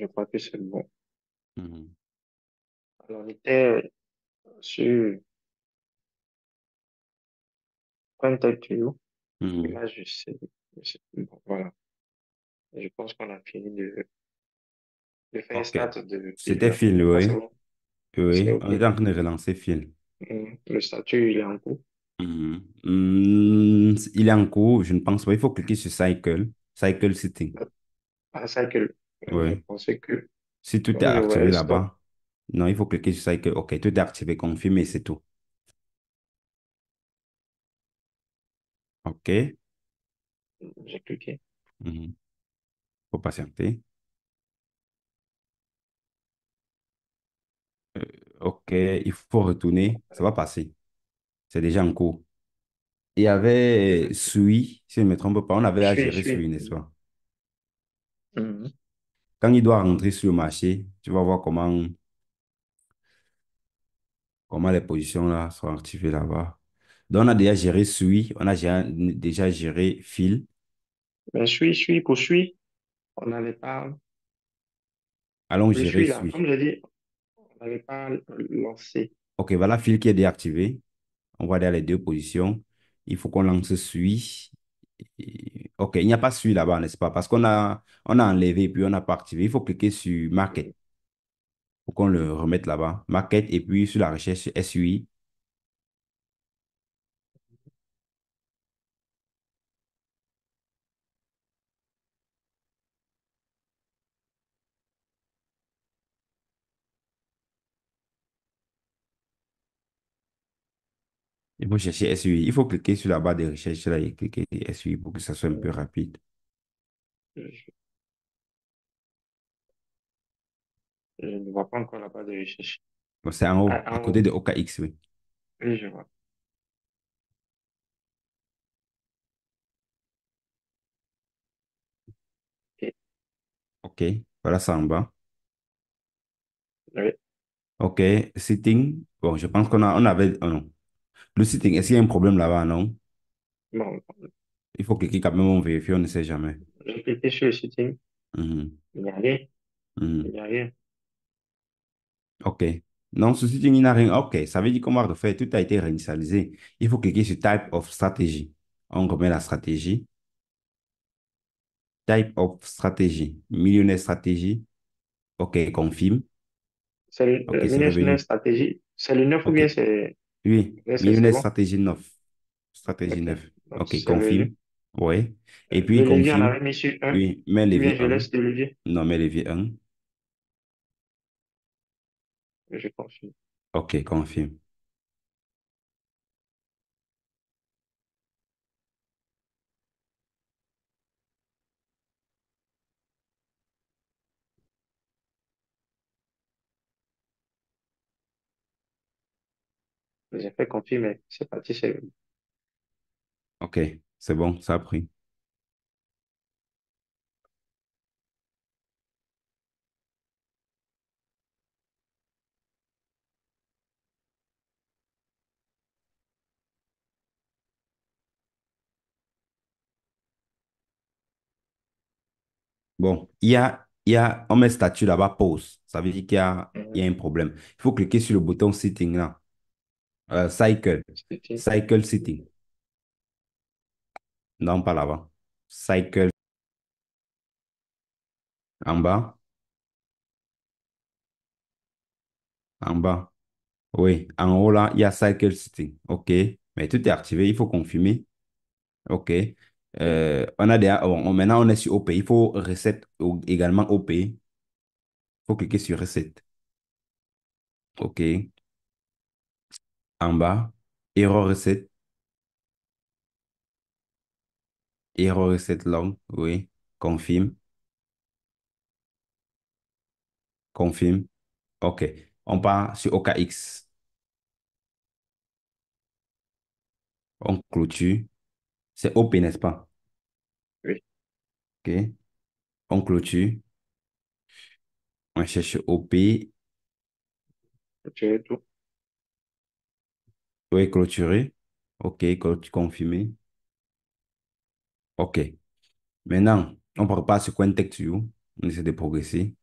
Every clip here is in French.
Je crois que c'est bon. Mhm. Alors, on était sur Contact You. Et Mhm. là, bon, voilà. Je pense qu'on a fini de faire Ok. start de C'était l'heure. Phil, Là, c'est oui. bon. C'est Oui, on OK. est en train de relancer Phil. Le statut, il est en cours. Mhm. Il est en cours, je ne pense pas. Il faut cliquer sur Cycle, Cycle Sitting. Ah, ça que je Oui. pensais que, Si tout est comme je activé voyais stop, là-bas, non, il faut cliquer sur Cycle. Ok, tout est activé, confirmé, c'est tout. Ok. j'ai cliqué. Mhm. Faut patienter. Ok, il faut retourner. Ça va passer. C'est déjà en cours. Il y avait Sui, si je ne me trompe pas, on avait à Je gérer suis. Sui, n'est-ce pas? Mhm. Quand il doit rentrer sur le marché, tu vas voir comment les positions là sont activées là-bas. Donc, on a déjà géré Sui, on a déjà géré Fil. Mais poursuis. On n'avait pas, Allons le gérer suis là, Sui. comme j'ai dit, on n'avait pas lancé. Ok, voilà Fil qui est déactivé. On va dans les deux positions. Il faut qu'on lance Sui. Ok, il n'y a pas Sui là-bas, n'est-ce pas? Parce qu'on a enlevé et puis on n'a pas activé. Il faut cliquer sur Market pour qu'on le remette là-bas. Market et puis sur la recherche SUI. Il faut chercher SUI. Il faut cliquer sur la barre de recherche là et cliquer SUI pour que ça soit un peu rapide. Je, je ne vois pas encore la barre de recherche. Bon, c'est en haut, Ah, à en côté haut, de OKX, oui. oui, je vois. OK. OK, voilà ça en bas. Oui. OK, sitting. Bon, je pense on avait. Oh non. Le sitting, est-ce qu'il y a un problème là-bas, non? Bon, Il faut cliquer quand même, on vérifie, on ne sait jamais. j'ai cliqué sur le sitting. Mhm, Il n'y a rien. Il mhm. n'y a rien. OK. Non, ce sitting, il n'a rien. OK, ça veut dire qu'on va refaire. Tout a été réinitialisé. Il faut cliquer sur Type of Strategy. On remet la stratégie. Type of Strategy. Millionnaire stratégie. OK, confirme. C'est OK, c'est Millionaire revenu. stratégie. C'est le 9 ou OK. bien Oui, c'est millionnaire bon? stratégie 9. Stratégie OK. 9. Donc, OK, c'est venu. confirme. Oui. Et puis Le levier, on confirme. avait mis sur un. Oui, mets Ou bien levier je 1. laisse le levier. Non, mets levier 1. Je confirme. OK, confirme. J'ai fait confirmer. C'est parti, c'est venu. OK, c'est bon, ça a pris. Bon, on met statut là-bas, pause. Ça veut dire qu'il y a un problème. Il faut cliquer sur le bouton sitting là. Cycle. Sitting. Cycle sitting. Non, pas là-bas. Cycle en bas. En bas. Oui, en haut là, il y a cycle sitting. OK. Mais tout est activé, il faut confirmer. OK. On a déjà, maintenant on est sur OP. Il faut reset également OP. Il faut cliquer sur reset. OK. En bas, error reset. Error reset long. Oui. Confirme. Confirme. OK. On part sur OKX. On clôture. C'est OP, n'est-ce pas? Oui. OK. On clôture. On cherche OP. Tu es tout. Oui, clôturer. OK. Confirmer. OK. Maintenant, on repart sur CoinTech2. On essaie de progresser.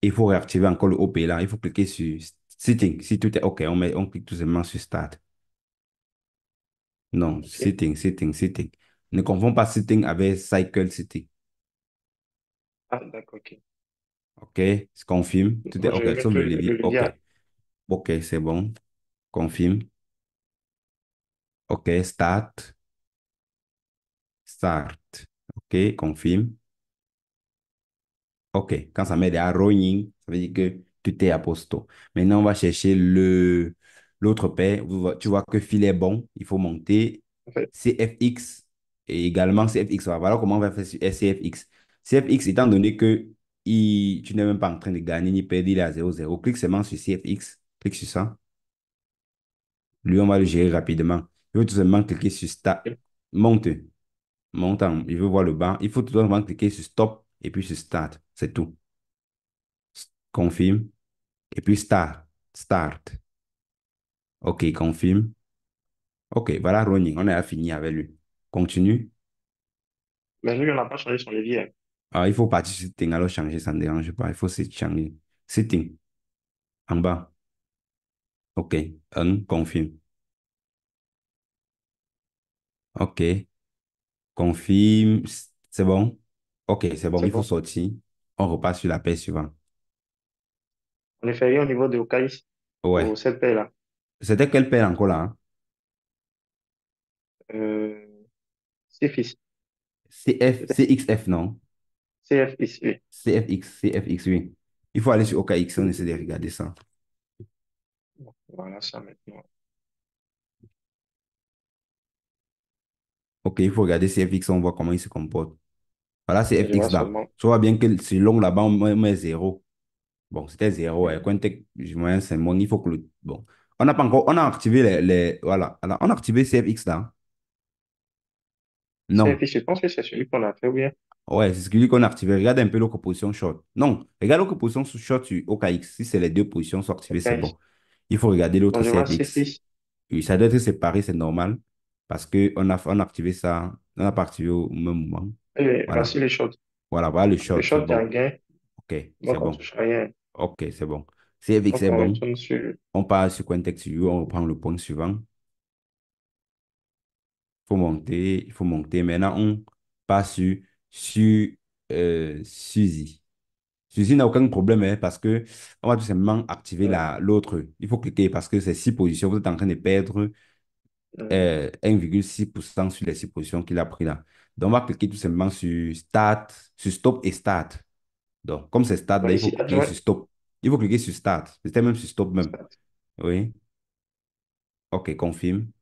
Il faut réactiver encore le haut là. Il faut cliquer sur Setting. Si tout est OK, on clique tout simplement sur Start. Non, OK. Setting. Ne confonds pas Setting avec Cycle Setting. Ah, d'accord, OK. OK, je confirme. Tout est Moi, je OK, vais sauf mettre le levier. le levier OK. à... OK, c'est bon. Confirme. OK, Start. Start. OK, confirme. OK, quand ça met des running, ça veut dire que tout est à posto. Maintenant, on va chercher l'autre paire. Tu vois que fil est bon. Il faut monter En fait, CFX et également CFX. Voilà comment on va faire sur CFX. CFX, étant donné que tu n'es même pas en train de gagner ni perdre, il est à 0,0. Clique seulement sur CFX. Clique sur ça. Lui, on va le gérer rapidement. Il faut tout simplement cliquer sur Start. OK. Monte. Il veut voir le bas. Il faut tout simplement cliquer sur Stop et puis sur Start. C'est tout. Confirme. Et puis Start. Start. OK, confirme. OK, voilà running. On a fini avec lui. Continue. Mais lui, on n'a pas changé son levier, hein. Ah, il faut partir sur setting, alors changer, ça ne dérange pas. Il faut se changer. Setting, en bas. OK, un, confirme. OK, confirme. C'est bon? OK, c'est bon. C'est Il faut bon. sortir. On repart sur la page suivante. On est férié au niveau de Ocaïs, au Ouais. cette paix-là. C'était quelle paire encore là? Hein? Euh, CFX. CXF, non? CFX, oui. CFX, oui. Il faut aller sur OKX, on essaie de regarder ça. Bon, voilà ça maintenant. OK, il faut regarder CFX, on voit comment il se comporte. Voilà, Je vois CFX là. seulement. Tu vois bien que c'est long là-bas, on met 0. Bon, c'était 0. Oui. Cointec, moyen, c'est bon. Il faut que le. Bon. On n'a pas encore. On a activé voilà. Alors, on a activé CFX là. Non. CFX, je pense que c'est celui qu'on a fait, ou bien. Ouais, c'est ce qui dit qu'on a activé. Regarde un peu l'autre position short. Non. Regarde l'autre position short sur OKX. Si c'est les deux positions sont activées, c'est Ocaïs. bon. Il faut regarder l'autre Bon, je vois CFX. CFX. Oui, ça doit être séparé, c'est normal. Parce on a activé ça. On n'a pas activé au même moment. Et Voilà. voici les shorts. Voilà, voilà le Le short, c'est short est en bon. gain, OK, c'est donc on bon. touche à rien. OK, c'est bon. CFX Donc c'est on bon. retourne sur. On part sur Cointext View, on reprend le point suivant. Faut monter, il faut monter. Maintenant, on passe sur Suzy. Suzy n'a aucun problème hein, parce que on va tout simplement activer euh, l'autre. Il faut cliquer parce que c'est 6 positions. Vous êtes en train de perdre euh, 1,6% sur les 6 positions qu'il a pris là. Donc, on va cliquer tout simplement sur Start, sur Stop et Start. Donc, comme c'est Start, bon, là, il faut ici, cliquer adjoint. sur Stop. Il faut cliquer sur Start. C'était même sur Stop même. Oui. OK, confirme.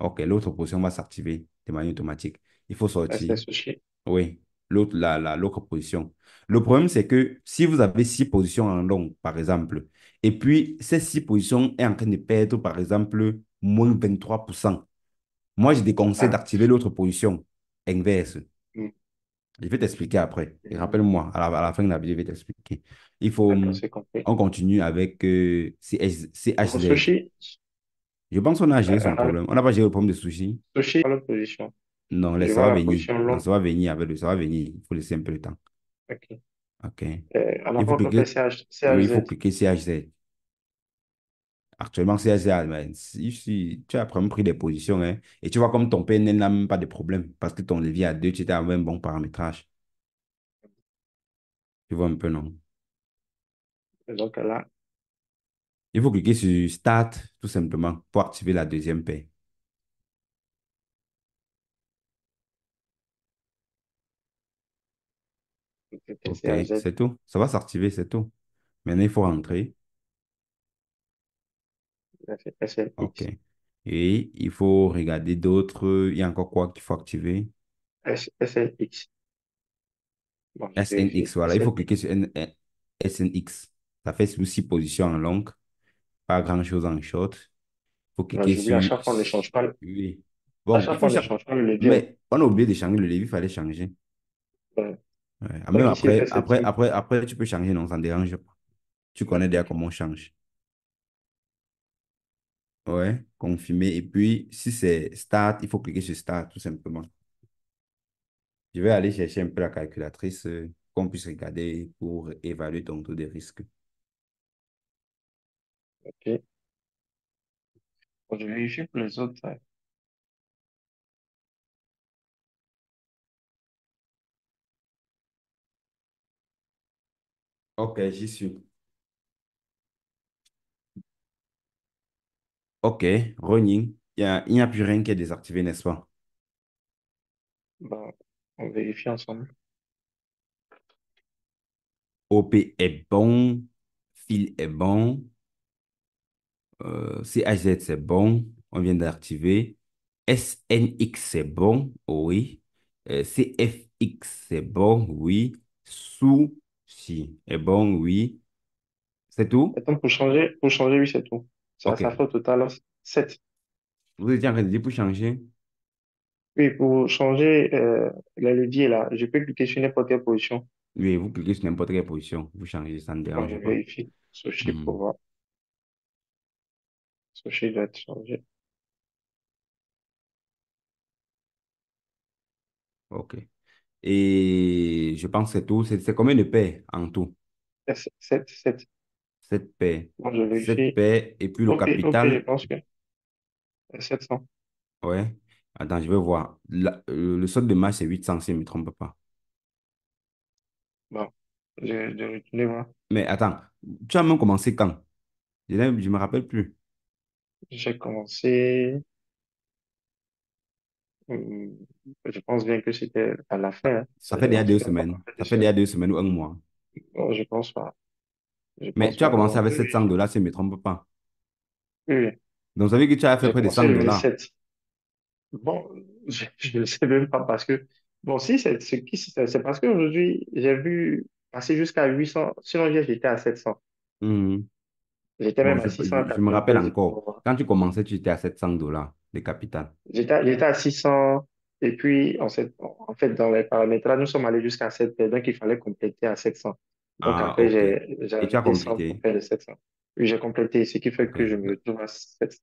OK, l'autre position va s'activer de manière automatique. Il faut C'est sortir. sushi. Oui, l'autre position. Le problème, c'est que si vous avez 6 positions en long, par exemple, et puis ces 6 positions est en train de perdre, par exemple, moins 23%, moi, je déconseille Ah, d'activer l'autre position inverse. hmm, Je vais t'expliquer après. Et hmm, rappelle-moi, à la fin de la vidéo, je vais t'expliquer. Il faut, d'accord, c'est compris. on continue avec Bon, CHZ. sushi, Je pense qu'on a géré son à problème. On n'a pas géré le problème de sushi. sushi, à l'autre position. Non, Je ça vois va la venir. position Non, longue. ça va venir ça va venir. Il faut laisser un peu de temps. OK. OK. On n'a Il pas faut encore fait cliquer. CH, Oui, il faut CHZ. cliquer CHZ. Actuellement, CHZ, mais si tu as vraiment pris des positions, hein, et tu vois comme ton PNL n'a même pas de problème parce que ton levier à 2, tu étais avec un bon paramétrage. Tu vois un peu, non? Donc là, Il faut cliquer sur Start, tout simplement, pour activer la deuxième paire. c'était OK, CHZ. c'est tout. Ça va s'activer, c'est tout. Maintenant, il faut rentrer. Il a fait OK. SLX. Et il faut regarder d'autres. Il y a encore quoi qu'il faut activer? SLX. Bon, je SNX, vérifie. voilà. Il faut cliquer SLX. sur SNX. Ça fait aussi position en longue, pas grand-chose en short. Il faut Non, cliquer j'oublie, à sur... chaque fois, on ne change pas. Oui. À Bon, il chaque faut fois, on ne chaque... change pas le levier, hein. Mais on a oublié de changer le levier, il fallait changer. Ouais. Ouais. Ah, Donc même ici, il fait après, après, setting. après, après, tu peux changer, non, ça ne dérange pas. Tu connais D'accord, déjà ok. comment on change. Ouais, confirmer. Et puis, si c'est Start, il faut cliquer sur Start, tout simplement. Je vais aller chercher un peu la calculatrice. qu'on puisse regarder pour évaluer ton taux de risque. Ok. Bon, je vérifie pour les autres. Ok, j'y suis. Ok, running. Il n'y a plus rien qui est désactivé, n'est-ce pas? Bon, on vérifie ensemble. OP est bon. Fil est bon. CHZ, c'est bon. On vient d'activer. SNX, c'est bon. Oui. CFX, c'est bon. Oui. Sushi est bon. Oui. C'est tout? Attends, pour changer, oui, c'est tout. Ça Ok. fait au total 7. Vous étiez en train de dire pour changer? Oui, pour changer les leviers là, je peux cliquer sur n'importe quelle position. Oui, vous cliquez sur n'importe quelle position. Vous changez, ça ne Bon, je dérange pas. vérifie. Sushi pour Mhm. voir. Sushi doit être changé. Ok. Et je pense que c'est tout. C'est combien de paires en tout? 7, 7. 7 paires. Bon, je 7 vérifie. paires. Et puis le Ok, ok, je capital. pense que 700. Ouais. Attends, je vais voir. Le solde de match, c'est 800 si je ne me trompe pas. Bon, je retourne voir. Mais attends, tu as même commencé quand? Je ne me rappelle plus. J'ai commencé, hum, je pense bien que c'était à la fin, hein. Ça fait déjà On deux s'était pas semaines. parlé de Ça fait ça. déjà 2 semaines ou un mois. Bon, je pense pas. Je Mais pense tu as pas. commencé Bon, avec oui, 700 dollars si je ne me trompe pas. oui, oui. Donc ça veut dire que tu as fait J'ai près de commencé 100 le dollars. 27. Bon, je ne sais même pas parce que, bon, si c'est parce qu'aujourd'hui, j'ai vu passer jusqu'à 800. Sinon, hier, j'étais à 700. Mhm. J'étais Bon, même à je me rappelle 693. encore. Quand tu commençais, tu étais à 700 dollars de capital. J'étais à 600. Et puis, en fait, dans les paramétrages, nous sommes allés jusqu'à 7. Donc, il fallait compléter à 700. Donc, Ah, après, ok. j'ai Et tu as ajouté 100 pour complété. faire les 700. Puis, j'ai complété, ce qui fait Ok. que je me retrouve à 7,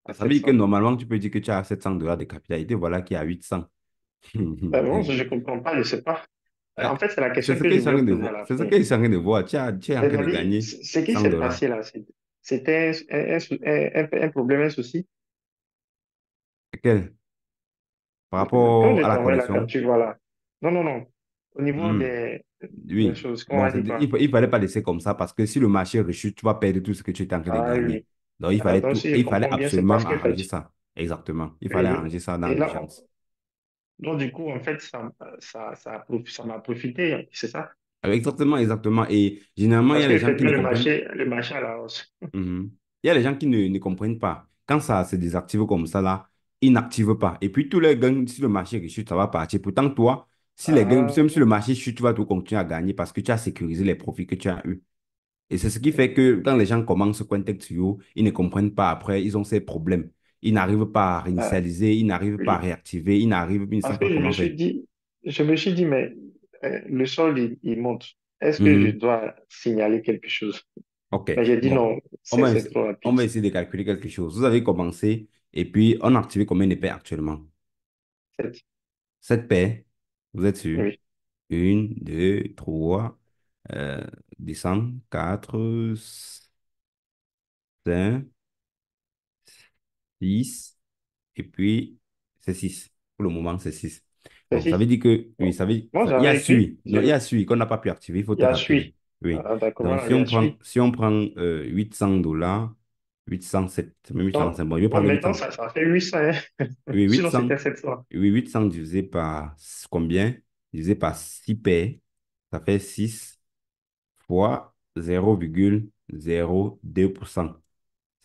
à Ça veut dire que 700. normalement, tu peux dire que tu as 700 dollars de capitalité. Voilà qui est à 800. Ben bon, je ne comprends pas, je ne sais pas. En fait, c'est la C'est question ce que qu'ils je sont en voulais train de poser à voir. la C'est ce fin. qu'ils sont en train de voir. Tu es en train de C'est-à-dire, gagner ce qui 100 s'est dollars. passé là, c'était un problème, un souci. Quel? Par Quand rapport je à la t'envoie la connexion. capture, voilà. Non, non, non. Au niveau Hmm. des Oui. choses, comment on Bon, a dit quoi? il fallait pas laisser comme ça parce que si le marché rechute, tu vas perdre tout ce que tu étais en train de Ah oui, gagner. oui. Donc, Ah, donc, si je il fallait comprends bien, c'est absolument parce que, en fait, arranger ça. Exactement. Il fallait et, arranger ça dans et là, l'urgence. donc, du coup, en fait, ça m'a profité, c'est ça? Exactement, exactement. Et généralement, il y Parce a que, les gens qui effectivement, ne comprennent. le marché à la hausse. Mhm. Il y a les gens qui ne comprennent pas. Quand ça se désactive comme ça, là, ils n'activent pas. Et puis, tous les gains, si le marché chute, ça va partir. Pourtant, toi, si les gains, Ah, même si le marché chute, tu vas tout continuer à gagner parce que tu as sécurisé les profits que tu as eus. Et c'est ce qui fait mhm. que quand les gens commencent Contact You, ils ne comprennent pas après, ils ont ces problèmes. Ils n'arrivent pas à Ah, réinitialiser, ils n'arrivent pas à oui. réactiver, ils ne Parce savent pas que comment faire. je me suis dit, mais le sol, il monte. Est-ce que je Mhm. dois signaler quelque chose? OK. Mais j'ai dit Bon, non, on va, c'est trop on rapide. va essayer de calculer quelque chose. Vous avez commencé et puis on a activé combien de paires actuellement? 7, 7 paires. Vous êtes sûr? oui. Une, deux, trois, euh, descendre, quatre, cinq, six, et puis c'est six. Pour le moment, c'est six. C'est Donc, ça 6. veut dire que, oui, Bon. ça veut, Moi, il y a j'avais écrit, celui. Non, il y a celui qu'on n'a pas pu activer, il faut il y te a rappeler. suis. Oui. Ah, d'accord, Donc, voilà, il y a suis. si on prend 800 dollars, 807, même 805, Donc, bon, je vais bon, prendre maintenant, 800. ça fait 800, hein. Oui, Sinon, 800, c'était 700. oui, 800 divisé par combien? Divisé par 6 paires, ça fait 6 fois 0,02%.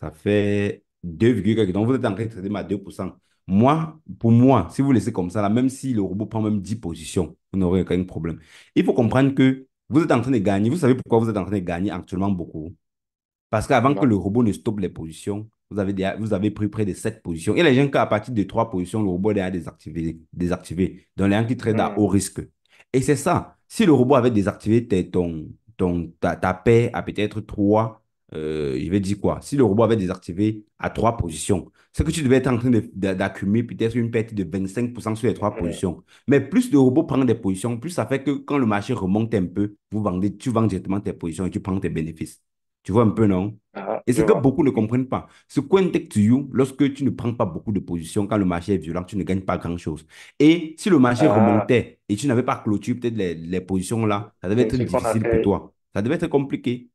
Ça fait 2, quelque. Donc, vous êtes en train de trader à 2%. Moi, pour moi, si vous laissez comme ça, là, même si le robot prend même 10 positions, vous n'aurez aucun problème. Il faut comprendre que vous êtes en train de gagner. Vous savez pourquoi vous êtes en train de gagner actuellement beaucoup? Parce qu'avant que Non. le robot ne stoppe les positions, vous avez pris près de 7 positions. Et les gens, qu'à partir de 3 positions, le robot est déjà désactivé. Donc, les gens qui traitent à Hmm. haut risque. Et c'est ça. Si le robot avait désactivé ta paire à peut-être 3 je vais dire quoi? Si le robot avait désactivé à trois positions, c'est que tu devais être en train d'accumuler peut-être une perte de 25% sur les trois Mhm. positions. Mais plus le robot prend des positions, plus ça fait que quand le marché remonte un peu, tu vends directement tes positions et tu prends tes bénéfices. Tu vois un peu, non? Ah, Et je ce que vois. beaucoup ne Oui. comprennent pas, ce coin take to you, lorsque tu ne prends pas beaucoup de positions, quand le marché est violent, tu ne gagnes pas grand-chose. Et si le marché Ah, remontait et tu n'avais pas clôturé peut-être les positions là, ça devait être ce qu'on a difficile pour fait. toi. Ça devait être compliqué.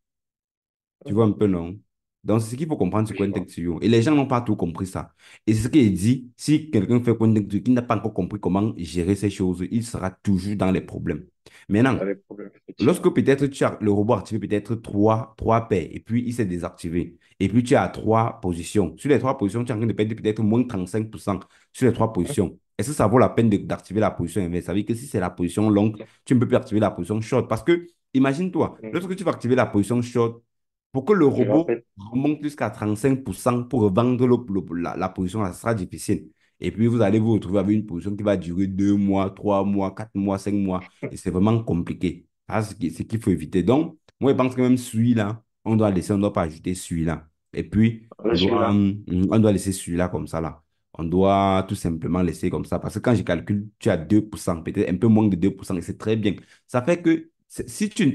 Tu vois un peu, non? Donc, c'est ce qu'il faut comprendre sur Je vois. Cointextuyo. Et les gens n'ont pas tout compris ça. Et c'est ce qu'il dit, si quelqu'un fait Cointextuyo qui n'a pas encore compris comment gérer ces choses, il sera toujours dans les problèmes. Maintenant, Dans les problèmes, lorsque effectivement. peut-être tu as le robot activé peut-être trois paires et puis il s'est désactivé, et puis tu as trois positions. Sur les trois positions, tu es en train de perdre peut-être moins 35% sur les trois Mhm. positions. Est-ce que ça vaut la peine d'activer la position inverse? Ça veut dire que si c'est la position longue, tu ne peux plus activer la position short. Parce que, imagine-toi, Mhm. lorsque tu vas activer la position short, pour que le Je robot rappelle. remonte jusqu'à 35% pour vendre la position, ça sera difficile. Et puis, vous allez vous retrouver avec une position qui va durer 2 mois, 3 mois, 4 mois, 5 mois. Et c'est vraiment compliqué. Ah, ce qu'il faut éviter. Donc, moi, je pense que même celui-là, on doit laisser, on ne doit pas ajouter celui-là. Et puis, Je suis là. on doit laisser celui-là comme ça, là. On doit tout simplement laisser comme ça. Parce que quand je calcule, tu as 2%, peut-être un peu moins de 2%, et c'est très bien. Ça fait que si tu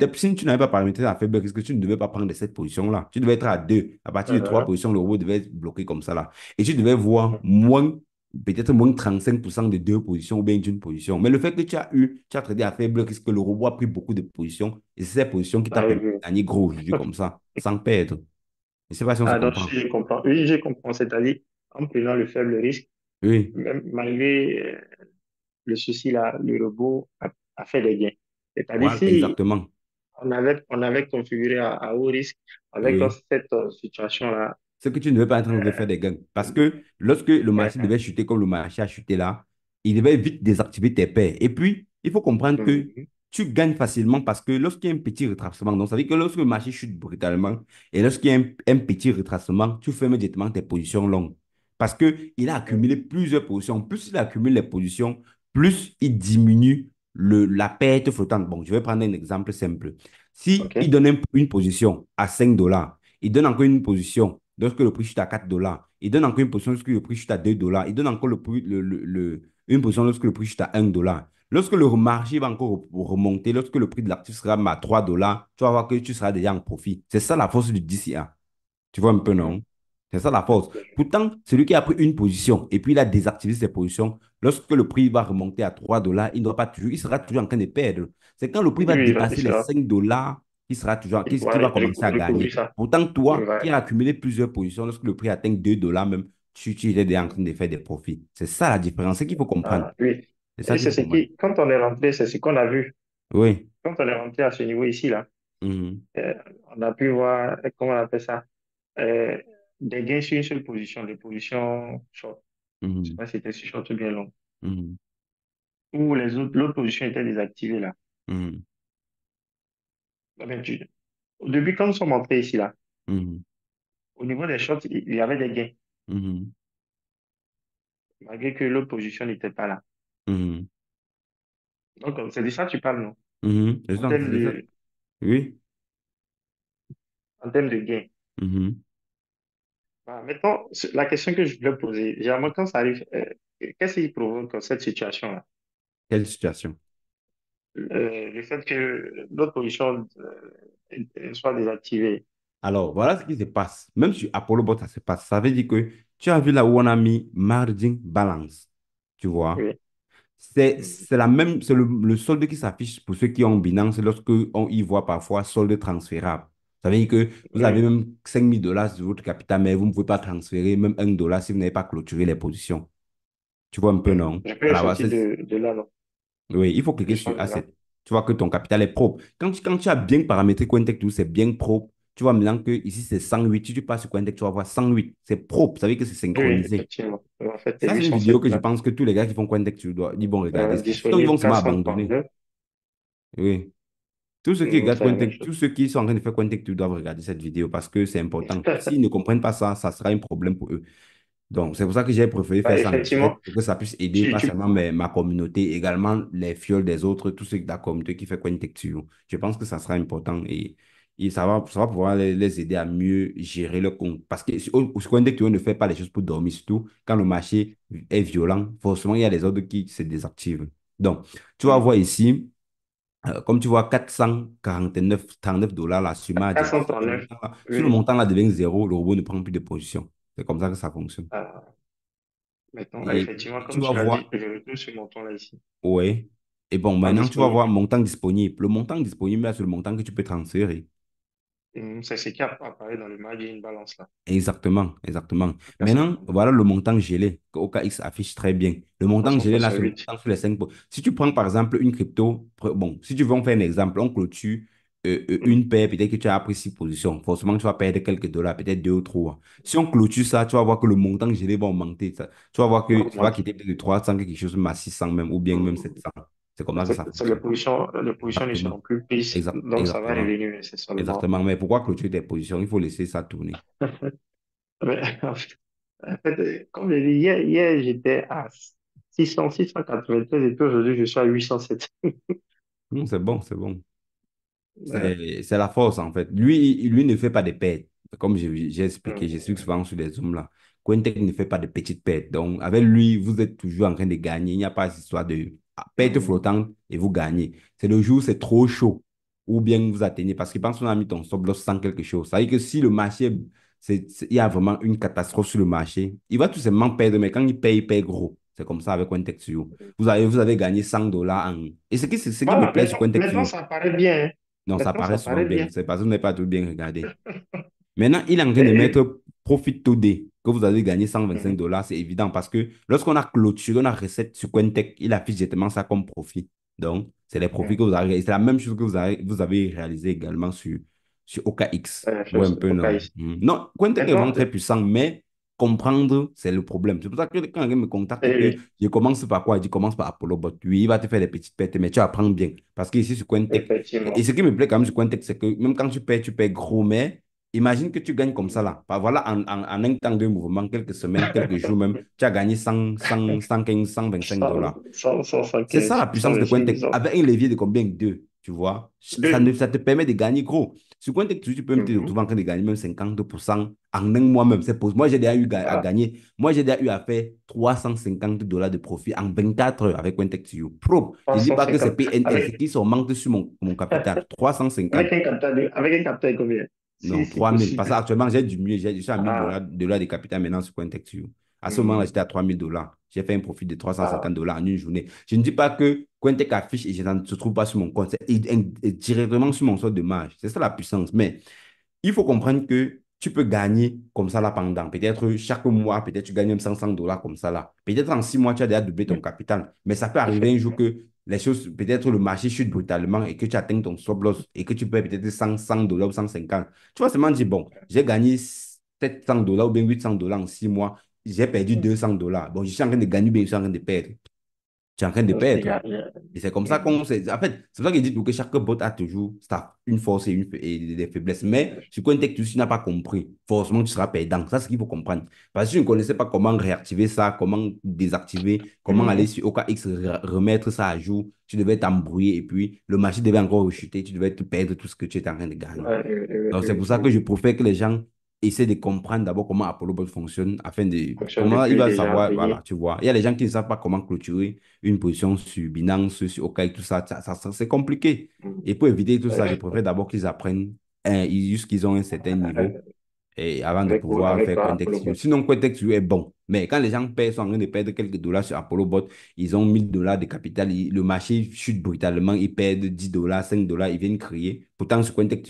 n'avais pas paramétré la faible risque, tu ne devais pas prendre cette position-là. Tu devais être à 2. À partir de 3 Mhm. positions, le robot devait être bloqué comme ça, là. Et tu devais voir moins, peut-être moins 35% de deux positions ou bien d'une position. Mais le fait que tu as traité à faible risque, que le robot a pris beaucoup de positions, et c'est ces positions qui t'a Ah, permis oui. de gagner gros aujourd'hui comme ça, sans perdre. Je ne sais pas si on se Ah, donc, comprend. si je comprends. Oui, je comprends. C'est-à-dire, en prenant le faible risque, Oui, même malgré le souci là, le robot a fait des gains. C'est-à-dire, voilà, si exactement. on avait configuré à haut risque avec Oui. cette situation-là, Ce que tu ne veux pas être en train de euh, faire des gains. Parce que lorsque le marché euh, devait chuter comme le marché a chuté là, il devait vite désactiver tes paires. Et puis, il faut comprendre que mhm, tu gagnes facilement parce que lorsqu'il y a un petit retracement, donc ça veut dire que lorsque le marché chute brutalement et lorsqu'il y a un petit retracement, tu fermes directement tes positions longues. Parce qu'il a mhm, accumulé plusieurs positions. Plus il accumule les positions, plus il diminue la perte flottante. Bon, je vais prendre un exemple simple. Si il OK. donne une position à 5 dollars, il donne encore une position lorsque le prix chute à 4 dollars. Il donne encore une position lorsque le prix chute à 2 dollars. Il donne encore une position lorsque le prix chute à 1 dollar. Lorsque le marché va encore remonter, lorsque le prix de l'actif sera à 3 dollars, tu vas voir que tu seras déjà en profit. C'est ça la force du DCA. Tu vois un peu, Mhm. non? C'est ça la force. Pourtant, celui qui a pris une position et puis il a désactivé ses positions, lorsque le prix va remonter à 3 dollars, il ne doit pas toujours, il sera toujours en train de perdre. C'est quand le prix Oui, va il dépasser les sera, 5 dollars qu'il sera toujours, il qui pourra va commencer à recouvrir gagner. ça. Pourtant, Il toi, va, qui as accumulé plusieurs positions, lorsque le prix atteint 2 dollars même, tu es déjà en train de faire des profits. C'est ça la différence. C'est qu'il faut comprendre. ah, oui. C'est ça Et qu'il c'est faut ce comprendre. qui, quand on est rentré, c'est ce qu'on a vu. Oui. Quand on est rentré à ce niveau ici, là, Mhm. euh, on a pu voir, comment on appelle ça, euh, des gains sur une seule position, des positions short. Je sais Mhm. pas si c'était sur short ou bien long. Mhm. Où l'autre position était désactivée, là. Mhm. Ah ben, au début, quand nous sommes entrés ici, là, Mhm. au niveau des shorts, il y avait des gains, Mhm. malgré que l'autre position n'était pas là. Mhm. Donc, c'est de ça que tu parles, non? Mhm. En termes C'est ça. de, Oui. en termes de gains. Mhm. Voilà. Maintenant, la question que je voulais poser, généralement, quand ça arrive, qu'est-ce qui provoque cette situation-là? Quelle situation? Le fait que l'autre position soit désactivée. Alors, voilà ce qui se passe. Même sur Apollo Bot, ça se passe. Ça veut dire que tu as vu là où on a mis margin balance. Tu vois? Oui. Mhm. C'est la même, c'est le solde qui s'affiche pour ceux qui ont Binance lorsque on y voit parfois solde transférable. Ça veut dire que vous avez Oui. même 5 000 dollars sur votre capital, mais vous ne pouvez pas transférer même 1 dollar si vous n'avez pas clôturé les positions. Tu vois un peu, Mhm. non? Je peux Alors, sortir de là, non? oui, il faut cliquer Je sur sors de là. Asset. Tu vois que ton capital est propre. Quand tu as bien paramétré CoinTech2, c'est bien propre. Tu vois maintenant que ici c'est 108. Si tu passes sur CoinTech, tu vas voir 108. C'est propre. Ça veut dire que c'est Oui, oui, synchronisé. effectivement. En fait, c'est Ça, c'est une vidéo 807 que je là. pense que tous les gars qui font CoinTech2 ils vont regarder ça. Sinon, ils Disponible vont seulement quatre abandonner. neuf. Oui. Tous ceux qui regardent C'est la même CoinTech, tous chose. ceux qui sont en train de faire CoinTech2 doivent regarder cette vidéo parce que c'est important. S'ils ne comprennent pas ça, ça sera un problème pour eux. Donc, c'est pour ça que j'ai préféré Bah, faire ça en effectivement, direct pour que ça puisse aider tu, pas tu, seulement ma communauté, également les fioles des autres, tous ceux de la communauté qui fait CoinTech. Je pense que ça sera important et et ça va pouvoir les aider à mieux gérer le compte. Parce que au Coindex, tu ne fais pas les choses pour dormir, surtout quand le marché est violent, forcément, il y a les ordres qui se désactivent. Donc, tu vas voir Mhm. ici, comme tu vois, 449 $, là, sur margin. neuf Si le oui. montant là devient zéro, le robot ne prend plus de position. C'est comme ça que ça fonctionne. Ah, maintenant, Et effectivement, tu comme vas tu l'as dit, voir, je retrouve ce montant-là ici, ouais. Et bon, en maintenant, tu vas voir disponible. montant disponible. Le montant disponible, là, c'est le montant que tu peux transférer. C'est ce qui apparaît dans le marge, il y a une balance là. Exactement, exactement. Maintenant, Classiquement. voilà le montant gelé que OKX affiche très bien. Le montant gelé, là, c'est le 368. montant sur les 5 points. Si tu prends par exemple une crypto, bon, si tu veux en faire un exemple, on clôture Mhm. une paire, peut-être que tu as pris 6 positions. Forcément, tu vas perdre quelques dollars, peut-être 2 ou 3. Si on clôture ça, tu vas voir que le montant gelé va augmenter. Tu vas voir On va que ça va augmenter. quitter peut-être de 300 quelque chose, même à 600 même, ou bien même Mhm. 700. C'est comme ça que ça C'est les fonctionne. positions ne Exactement. seront plus prises, donc ça va Exactement. revenir nécessairement. Exactement. Mais pourquoi clôturer des positions? Il faut laisser ça tourner. Mais, en fait, comme je l'ai dit, hier j'étais à 693 et puis aujourd'hui je suis à 807. C'est bon, c'est bon. Ouais. C'est la force, en fait. Lui ne fait pas de pertes. Comme j'ai expliqué, j'explique Mhm. souvent sur les Zooms là. Cointech ne fait pas de petites pertes. Donc, avec lui, vous êtes toujours en train de gagner. Il n'y a pas cette histoire de perte Mhm. flottante et vous gagnez. C'est le jour où c'est trop chaud ou bien vous atteignez. Parce qu'il pense qu'on a mis ton stop loss sans quelque chose. Ça veut dire que si le marché, il y a vraiment une catastrophe sur le marché, il va tout simplement perdre. Mais quand il paye gros. C'est comme ça avec Cointech. Vous avez gagné $100 en. Et ce qui me Voilà, plaît sur Cointech, maintenant ça paraît bien, hein. non, ça Maintenant paraît ça souvent paraît bien. bien. C'est parce que vous n'avez pas tout bien regardé. Maintenant, il est en train de Et, mettre Profit Today, que vous avez gagné 125 mhm. dollars. C'est évident parce que lorsqu'on a clôturé, on a recette sur Cointech, il affiche directement ça comme profit. Donc, c'est les profits que Mhm. vous avez. C'est la même chose que vous avez réalisé également sur OKX. La Ouais, un chose, peu, OK. non. Non, Cointech est vraiment Maintenant, très puissant, mais comprendre, c'est le problème. C'est pour ça que quand quelqu'un me contacte, que oui, je commence par quoi? Il dit, commence par Apollo Bot. Oui, il va te faire des petites pertes, mais tu apprends bien. Parce qu'ici, sur Cointech, et effectivement. ce qui me plaît quand même sur Cointech, c'est que même quand tu payes gros, mais imagine que tu gagnes comme ça Mhm. là. Bah, voilà, en un temps de mouvement, quelques semaines, quelques jours même, tu as gagné 115, 125 $. C'est ça la 115, puissance de 125 Cointech. disons. Avec un levier de combien? Deux, tu vois. Deux. Ça te permet de gagner gros. Sur Cointech, tu peux même te Mhm. retrouver en train de gagner même 50% en un mois même. Moi, j'ai déjà eu à Voilà. gagner. Moi, j'ai déjà eu à faire $350 de profit en 24 heures avec Cointech Pro. Je ne dis pas que c'est 350. PNL, c'est qu'ils sont manqués sur mon capital. 350. Avec un capteur combien? Non, Si 3 000. Parce possible. qu'actuellement, j'ai du mieux. Je suis à 1000 Ah. dollars de capital maintenant sur CoinTechSio. À ce moment-là, Mhm. j'étais à 3 000 $. J'ai fait un profit de trois cent Ah. cinquante dollars en une journée. Je ne dis pas que Cointech affiche et je ne se trouve pas sur mon compte. C'est directement sur mon solde de marge. C'est ça la puissance. Mais il faut comprendre que tu peux gagner comme ça là pendant. Peut-être chaque mois, peut-être tu gagnes même 500 dollars comme ça là. Peut-être en 6 mois, tu as déjà doublé ton capital. Mais ça peut arriver un jour Effectivement. que les choses, peut-être le marché chute brutalement et que tu atteignes ton stop loss et que tu perds peut-être 100 dollars ou 150. Tu vas seulement dire, bon, j'ai gagné 700 dollars ou bien 800 dollars en 6 mois. J'ai perdu 200 dollars. Bon, je suis en train de gagner, bien, je suis en train de perdre. Tu es en train de Il y perdre. a- il y a- Et c'est comme ça Mhm. qu'on sait. En fait, c'est pour ça qu'il dit que chaque bot a toujours une force et des faiblesses. Mais sur Cointech, tu n'as pas compris. Forcément, tu seras perdant. Ça, c'est ce qu'il faut comprendre. Parce que si tu ne connaissais pas comment réactiver ça, comment désactiver, comment aller Mhm. sur OKX, remettre ça à jour, tu devais t'embrouiller et puis le marché devait encore rechuter. Tu devais te perdre tout ce que tu étais en train de gagner. Ouais, Donc, c'est pour ça que je préfère que les gens essaient de comprendre d'abord comment Apollo Bot fonctionne afin de. fonction Comment il depuis va déjà savoir, voilà, payé. tu vois. Il y a des gens qui ne savent pas comment clôturer une position sur Binance, sur OKX, tout ça. C'est compliqué. Et Mhm. pour éviter tout ça, je Ouais. préfère d'abord qu'ils apprennent, juste qu'ils ont un certain niveau et avant de pouvoir Avec faire Apollo Cointex. Bot. Sinon, Cointex est bon. Mais quand les gens sont en train de perdre quelques dollars sur Apollo Bot, ils ont 1000 dollars de capital, le marché chute brutalement, ils perdent 10 dollars, 5 dollars, ils viennent crier. Pourtant, sur Cointex,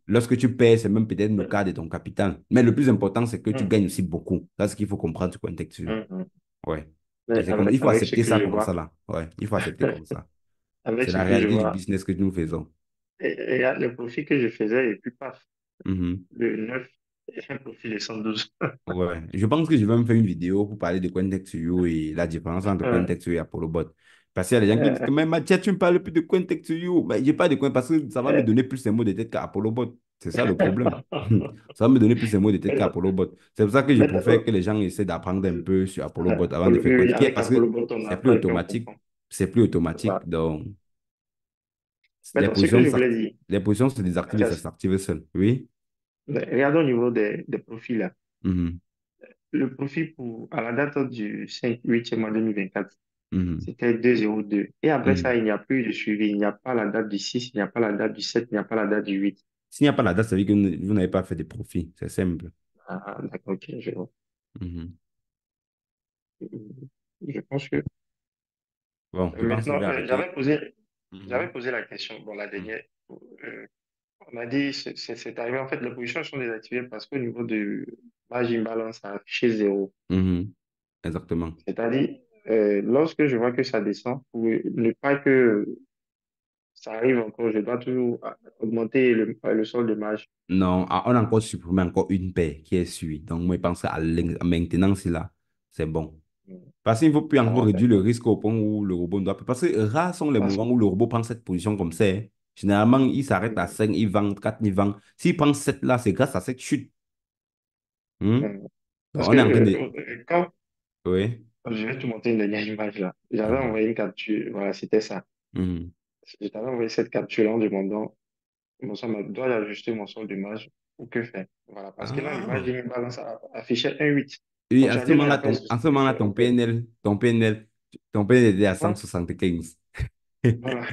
lorsque tu perds, c'est même peut-être le quart de ton capital. Mais le plus important, c'est que tu Mhm. gagnes aussi beaucoup. C'est ce qu'il faut comprendre sur Cointex. Mhm. Ouais. Et Mais c'est comme, il faut avec ce accepter que ça je comme ça vois, là. Ouais, il faut accepter comme ça. avec C'est ce la que je réalité du vois, business que nous faisons. et il y a le profit que je faisais et puis paf, Mhm. le 9 un profit de 112. Ouais. Je pense que je vais me faire une vidéo pour parler de Cointex.io et la différence entre Cointex.io et ApolloBot. Parce qu'il y a des gens qui disent que, mais Mathieu, tu me parles plus de Cointex.io. Mais j'ai pas de coin parce que ça va me donner plus de mots de tête qu'ApolloBot. C'est ça le problème. Ça va me donner plus de mots de tête Maintenant, qu'ApolloBot. C'est pour ça que je préfère que maintenant, les gens essaient d'apprendre un peu sur ApolloBot avant de faire Cointex. avec Parce Apollo que Bot, on c'est plus apprend et puis on automatique. comprend. C'est plus automatique. Voilà. Donc, Les Maintenant, ce que positions je voulais dire, les positions se désactivent et ça Mathias, s'active seul. Oui. regardons au niveau des profils là. Mhm. Le profil à la date du 5-8e mois 2024, Mhm. c'était 2,02. Et après ça, Mhm. il n'y a plus de suivi. Il n'y a pas la date du 6, il n'y a pas la date du 7, il n'y a pas la date du 8. S'il n'y a pas la date, ça veut dire que vous n'avez pas fait de profit. C'est simple. Ah, d'accord, ok, je vois. Mhm. Je pense que Bon, je pense que je maintenant, vais arrêter. j'avais Mhm. posé la question, bon, la Mhm. dernière. euh, on a dit, c'est arrivé, en fait, les positions sont désactivées parce qu'au niveau de margin balance, ça a affiché zéro. Mhm. Exactement. C'est-à-dire, lorsque je vois que ça descend, pour ne pas que ça arrive encore, je dois toujours augmenter le solde de marge. Non, on a encore supprimé encore une paire qui est suivie. Donc, moi, je pense qu'à la maintenance, là, c'est bon. Parce qu'il ne faut plus encore Ah, réduire le d'accord. risque au point où le robot doit. Parce que rares sont les Parce- moments où le robot prend cette position comme ça, hein. Généralement, il s'arrête à euh, 5, il vend, 4, il vend. S'il prend 7 là, c'est grâce à cette chute. Hmm? euh, Donc, parce on que est en train de. quand Oui. je vais te montrer une dernière image là, j'avais Mhm. envoyé une capture, voilà, c'était ça. Mhm. Je t'avais envoyé cette capture-là en demandant, dois-je ajuster mon solde de marge ou que faire? Voilà, parce que là, l'image Ah. d'une balance affichait 1,8. Oui, Donc, tu as dit, non, il n'y a pas de souci, en ce je moment-là, fais, OK. ton PNL était à Hein? 175. Voilà.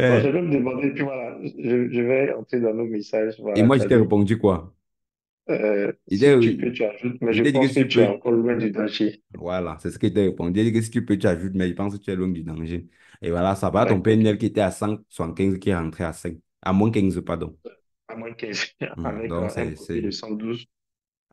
Bon, je Ouais. vais me demander, puis voilà, je vais entrer dans nos messages, Et voilà, moi, tu je as t'ai dit, répondu quoi? si tu peux, tu ajoutes, mais Je je t'ai dit que pense si que tu tu es peux. encore loin du danger. Voilà, c'est ce que je t'ai répondu. Il dit que si tu peux, tu ajoutes, mais je pense que tu es loin du danger. Et voilà, ça va ton D'accord, PNL OK. qui était à 175 qui est rentré à 5, à moins 15 pardon. À moins 15, avec Donc, un profil de 112.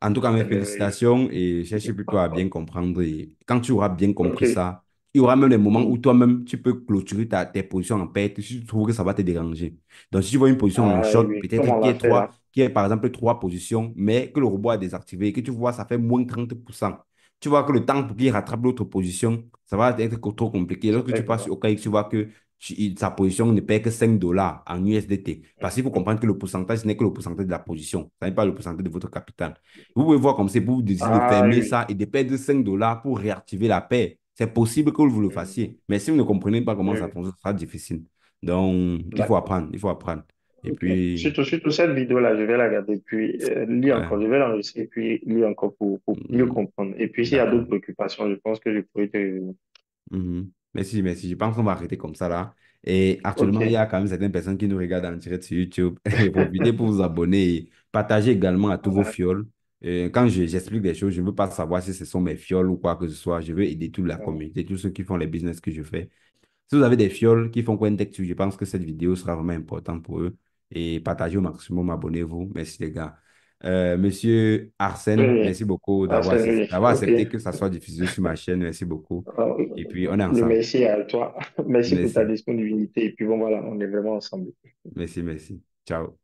En tout cas, mes Euh, félicitations et cherche plutôt à bien comprendre. Et quand tu auras bien compris OK. ça, il y aura même des moments où Mm. toi-même, tu peux clôturer tes positions en perte si tu trouves que ça va te déranger. Donc, si tu vois une position en Ah short, oui, comme peut-être on l'a fait là. qui est par exemple trois positions, mais que le robot a désactivé et que tu vois, ça fait moins 30%. Tu vois que le temps pour qu'il rattrape l'autre position, ça va être trop compliqué. Ça Lorsque tu fait passes quoi? sur OKX, tu vois que sa position ne perd que 5 dollars en USDT. Parce qu'il faut Mm. comprendre que le pourcentage, ce n'est que le pourcentage de la position. Ce n'est pas le pourcentage de votre capital. Vous pouvez voir comme c'est pour vous décider de Ah fermer oui. ça et de perdre 5 dollars pour réactiver la paix. C'est possible que vous le Mm. fassiez. Mais si vous ne comprenez pas comment ça Oui, fonctionne, ça sera difficile. Donc, il faut d'accord. apprendre, il faut apprendre. Et OK. puis, Surtout cette vidéo-là, je vais la regarder, puis lire ouais, encore. Je vais l'enregistrer, puis lire encore pour mieux mm, comprendre. Et puis, s'il y a d'accord. d'autres préoccupations, je pense que je pourrais te... Mhm. Merci, merci. Je pense qu'on va arrêter comme ça là. Et actuellement, il y OK. a quand même certaines personnes qui nous regardent en direct sur YouTube. Et profitez pour vous abonner et partager également à tous vos Voilà. fioles. Et quand j'explique des choses, je ne veux pas savoir si ce sont mes fioles ou quoi que ce soit. Je veux aider toute la communauté, tous ceux qui font les business que je fais. Si vous avez des fioles qui font Cointech, je pense que cette vidéo sera vraiment importante pour eux. Et partagez au maximum, abonnez-vous. Merci les gars. Monsieur Arsène, Oui. merci beaucoup Ah, c'est oui. d'avoir OK. accepté que ça soit diffusé sur ma chaîne. Merci beaucoup. Alors, Et puis, on est le ensemble. merci à toi. Merci pour ta Merci. disponibilité. Et puis bon, voilà, on est vraiment ensemble. Merci, merci. Ciao.